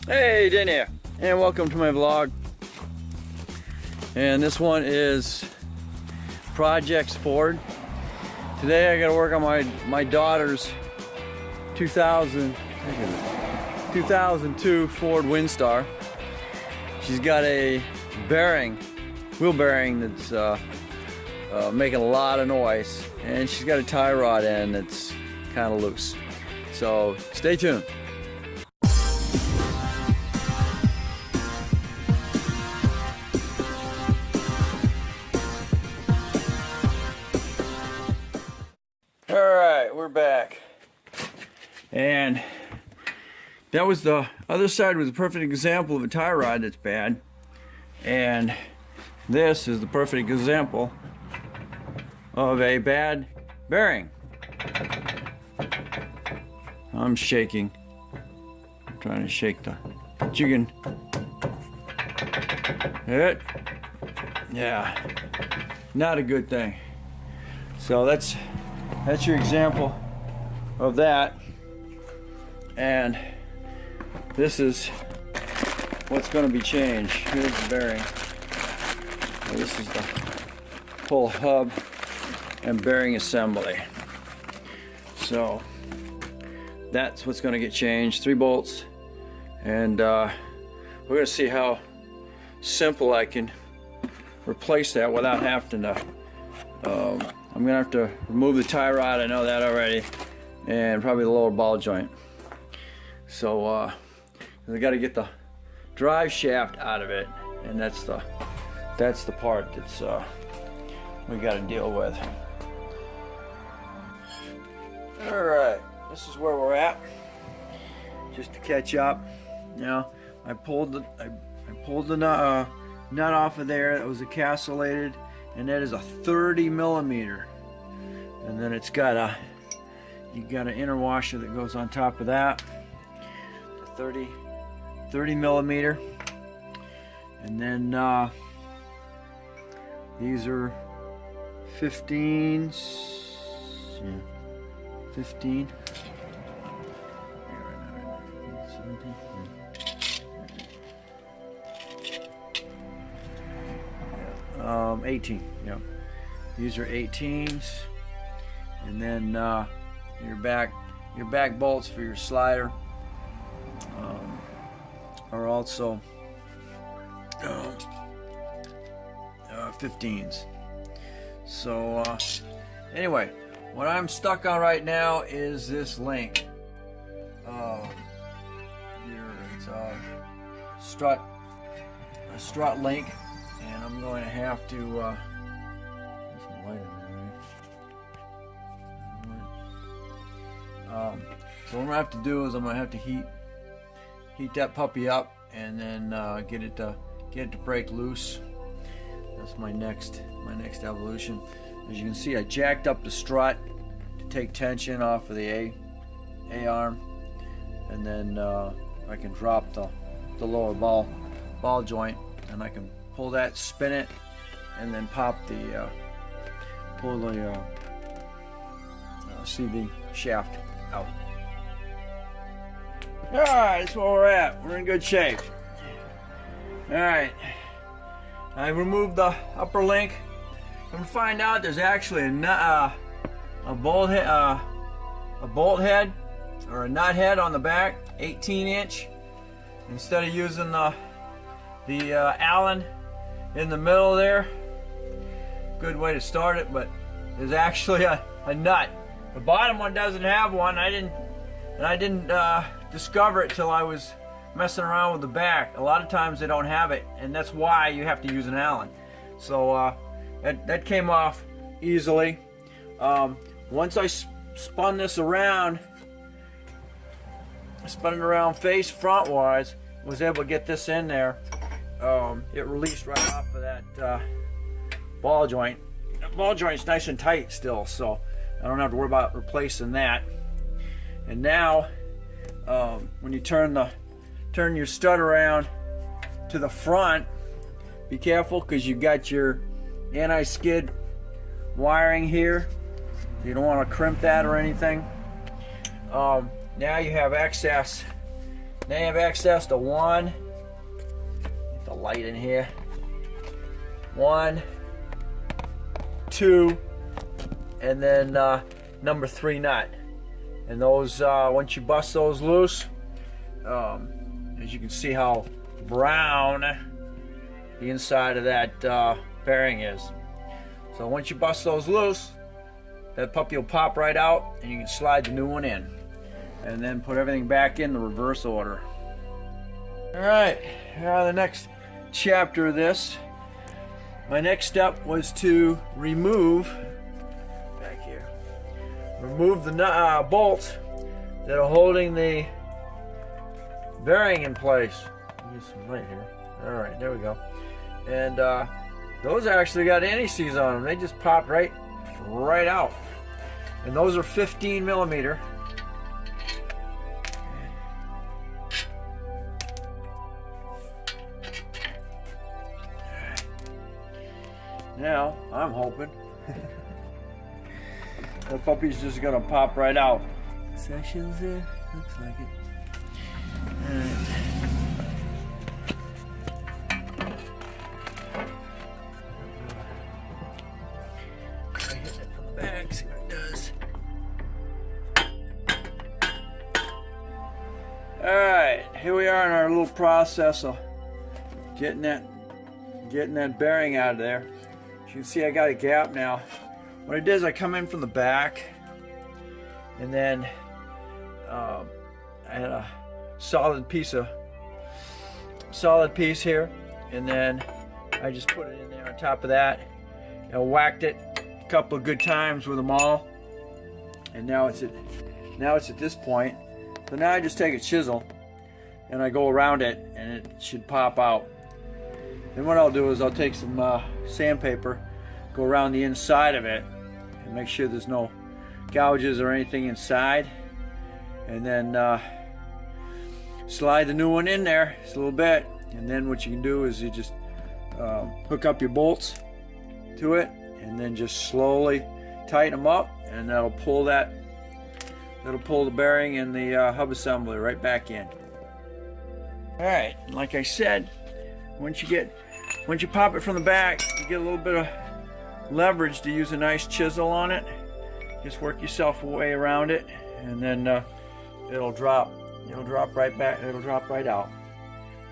Hey, Dan here, and welcome to my vlog. And this one is Projects Ford. Today I got to work on my daughter's 2002 Ford Windstar. She's got a wheel bearing that's making a lot of noise, and she's got a tie rod end that's kind of loose. So stay tuned. Alright, we're back. And that was the other side was a perfect example of a tie rod that's bad. And this is the perfect example of a bad bearing. I'm shaking. I'm trying to shake but you can hit. Yeah, not a good thing. So that's your example of that. And this is what's going to be changed. Here's the bearing. This is the whole hub and bearing assembly. So that's what's going to get changed. 3 bolts. And we're going to see how simple I can replace that without having to I'm going to have to remove the tie rod, I know that already, and probably the lower ball joint. So I got to get the drive shaft out of it, and that's the part that's we got to deal with. Alright, this is where we're at. Just to catch up, you know, I pulled the nut off of there. That was encapsulated. And that is a 30 millimeter, and then it's got you got an inner washer that goes on top of that. 30 millimeter, and then these are 15s. Yeah, 15. 17. 18, yeah. These are 18s, and then your back bolts for your slider are also 15s. So anyway, what I'm stuck on right now is this link. It's a strut link. And I'm going to have to there's some light in there, right? So what I'm going to have to do is I'm going to have to heat that puppy up, and then get it to break loose. That's my next evolution. As you can see, I jacked up the strut to take tension off of the A arm, and then I can drop the lower ball joint, and I can pull that, spin it, and then pull the CV shaft out. Alright, that's where we're at. We're in good shape. Alright, I removed the upper link. I'm going to find out there's actually a bolt head or a nut head on the back, 18-inch, instead of using the Allen in the middle there. Good way to start it, but there's actually a nut. The bottom one doesn't have one. I didn't discover it till I was messing around with the back. A lot of times they don't have it, and that's why you have to use an Allen. So that came off easily. Once I spun this around, face front wise, was able to get this in there. It released right off of that ball joint. The ball joint's nice and tight still, so I don't have to worry about replacing that. And now, when you turn your stud around to the front, be careful because you got your anti-skid wiring here. You don't want to crimp that or anything. Now you have access Now you have access to one. Get the light in here. 1, 2, and then number 3 nut. And those, once you bust those loose, as you can see how brown the inside of that bearing is. So once you bust those loose, that puppy will pop right out, and you can slide the new one in, and then put everything back in the reverse order. All right, the next chapter of this. My next step was to remove the bolts that are holding the bearing in place. Use some light here. All right, there we go. And those actually got anti-seize on them. They just popped right out. And those are 15 millimeter. Now, I'm hoping the puppy's just gonna pop right out. Sections there, looks like it. Alright. Try hitting it from the back, see what it does. Alright, here we are in our little process of getting that bearing out of there. As you can see, I got a gap now. What I did is I come in from the back, and then I had a solid piece here, and then I just put it in there on top of that. I whacked it a couple of good times with them all, and now it's at this point. So now I just take a chisel and I go around it, and it should pop out. Then what I'll do is I'll take some sandpaper, go around the inside of it, and make sure there's no gouges or anything inside, and then slide the new one in there just a little bit. And then what you can do is you just hook up your bolts to it, and then just slowly tighten them up, and that'll pull the bearing and the hub assembly right back in. All right, like I said, once you pop it from the back, you get a little bit of leverage to use a nice chisel on it. Just work yourself way around it, and then it'll drop right back. It'll drop right out.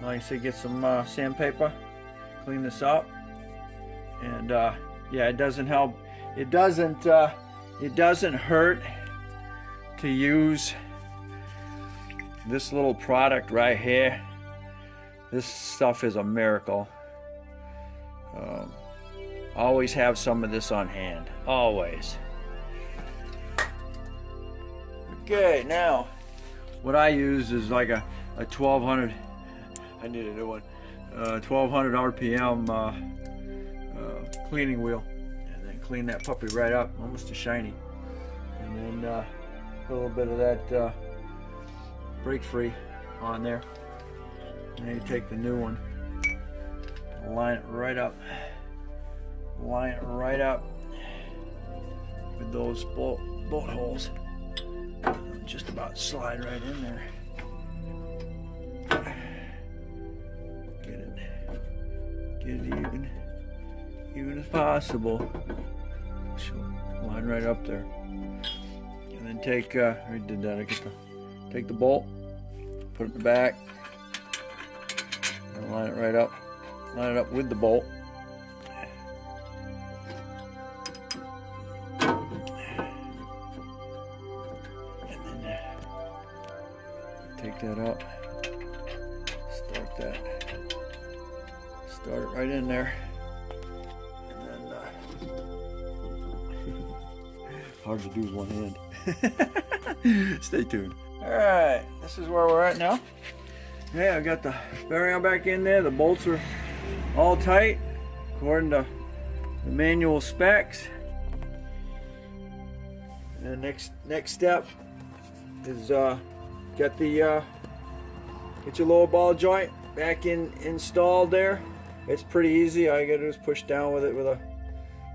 Like I said, get some sandpaper, clean this up, and yeah, it doesn't help. It doesn't hurt to use this little product right here. This stuff is a miracle. Always have some of this on hand. Always. Okay, now what I use is like a 1200. I need a new one. 1200 RPM cleaning wheel, and then clean that puppy right up, almost to shiny. And then put a little bit of that break free on there. And then you take the new one, line it right up with those bolt holes. Just about slide right in there. Get it even as possible. So line right up there, and then take. I did that. Take the bolt, put it in the back, and line it right up. Line it up with the bolt. Take that up, start it right in there, and then hard to do with one hand. Stay tuned. Alright, this is where we're at now. Yeah, I got the bearing back in there. The bolts are all tight according to the manual specs. And the next step is get your lower ball joint back installed there. It's pretty easy. All you gotta do is push down with it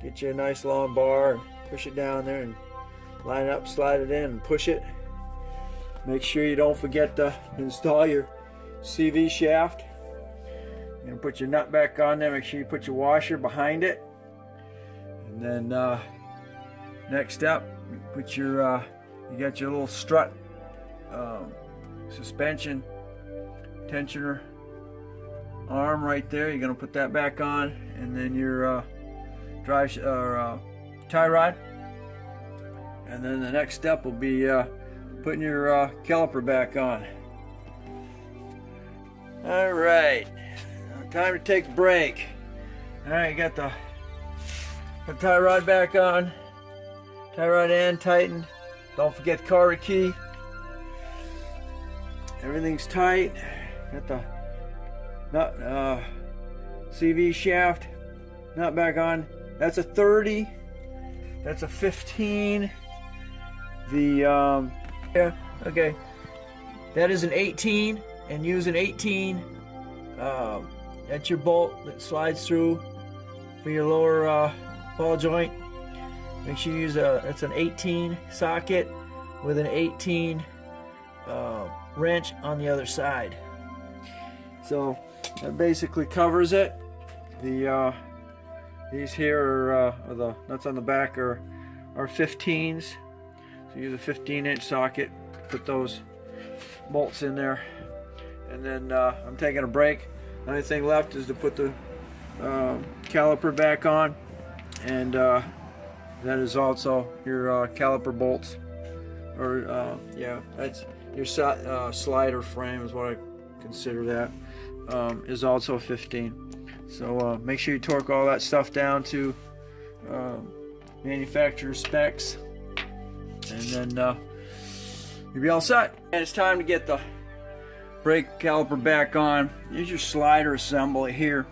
get you a nice long bar, and push it down there and line it up, slide it in, and push it. make sure you don't forget to install your CV shaft. And put your nut back on there. Make sure you put your washer behind it. And then next step, put your you got your little strut suspension tensioner arm right there. You're gonna put that back on, and then your tie rod. And then the next step will be putting your caliper back on. All right, time to take a break. All right, you got the tie rod back on. Tie rod end tightened. Don't forget the cover key. Everything's tight. Got the nut, CV shaft nut back on. That's a 30. That's a 15. The yeah, okay. That is an 18, and use an 18. That's your bolt that slides through for your lower ball joint. Make sure you use it's an 18 socket with an 18 wrench on the other side. So that basically covers it. These here are the nuts on the back are 15s. So use a 15-inch socket. Put those bolts in there, and then I'm taking a break. The only thing left is to put the caliper back on, and that is also your caliper bolts, or yeah, that's your slider frame is what I consider that, is also 15. So make sure you torque all that stuff down to manufacturer specs, and then you'll be all set. And it's time to get the brake caliper back on. Here's your slider assembly here.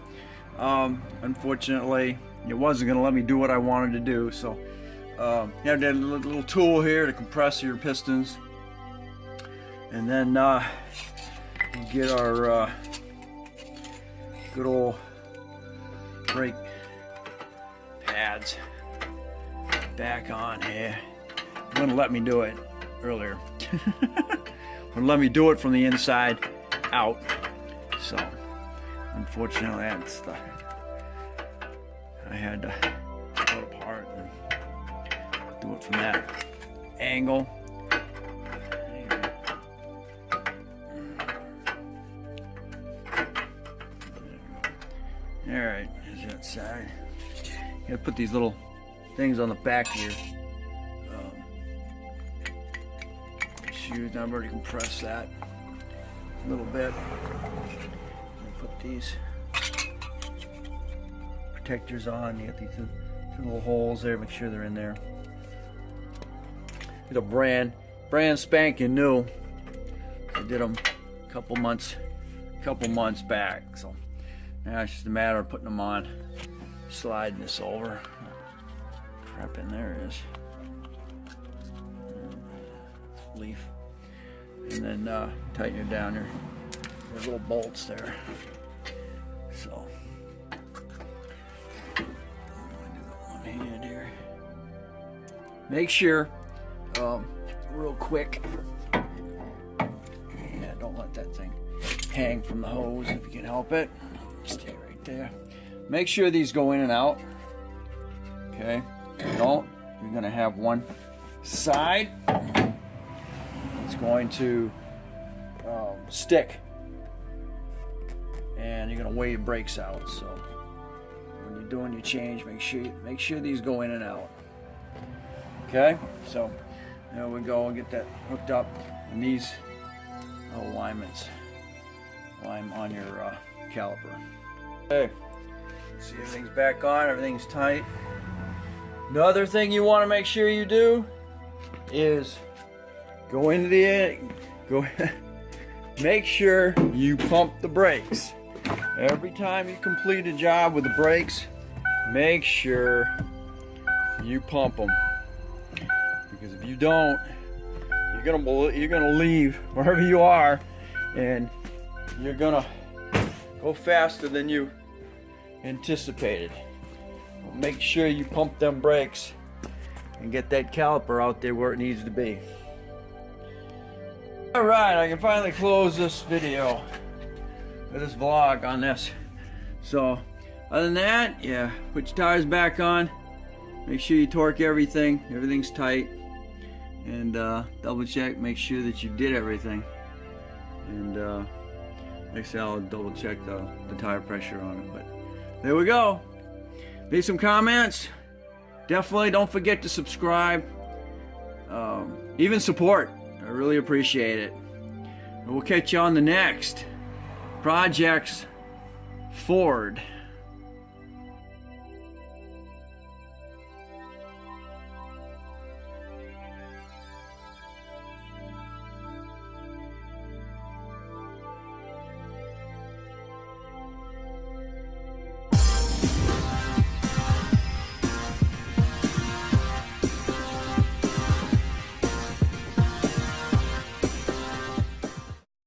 Unfortunately, it wasn't going to let me do what I wanted to do, so you have that little tool here to compress your pistons, and then we'll get our good old brake pads back on here. It wouldn't let me do it earlier. Wouldn't let me do it from the inside out. So unfortunately, that's the I had to pull it apart and do it from that angle. All right, there's that side. You gotta put these little things on the back here. Shoes. I've already compressed that a little bit. Put these protectors on. You got these two little holes there. Make sure they're in there. It's a brand spanking new. I did them a couple months back. So now it's just a matter of putting them on, sliding this over. Crap in there is leaf, and then tighten it down here. There's little bolts there. So I'm gonna do that one hand here. Make sure, real quick. Yeah, don't let that thing hang from the hose if you can help it. Stay right there. Make sure these go in and out. Okay. If you don't, you're gonna have one side. It's going to stick, and you're going to weigh your brakes out. So when you're doing your change, make sure these go in and out. Okay, so there we go. We'll get that hooked up, and these alignments line on your caliper. Okay, see, everything's back on. Everything's tight. Another thing you want to make sure you do is go into the make sure you pump the brakes. Every time you complete a job with the brakes, make sure you pump them. Because if you don't, you're gonna leave wherever you are, and you're gonna go faster than you anticipated. Make sure you pump them brakes and get that caliper out there where it needs to be. All right, I can finally close this video, or this vlog on this. So, other than that, yeah, put your tires back on. Make sure you torque everything. Everything's tight. And double check, make sure that you did everything. And next thing I'll double check the tire pressure on it. But there we go. Leave some comments. Definitely don't forget to subscribe. Even support. I really appreciate it. And we'll catch you on the next Projects Ford.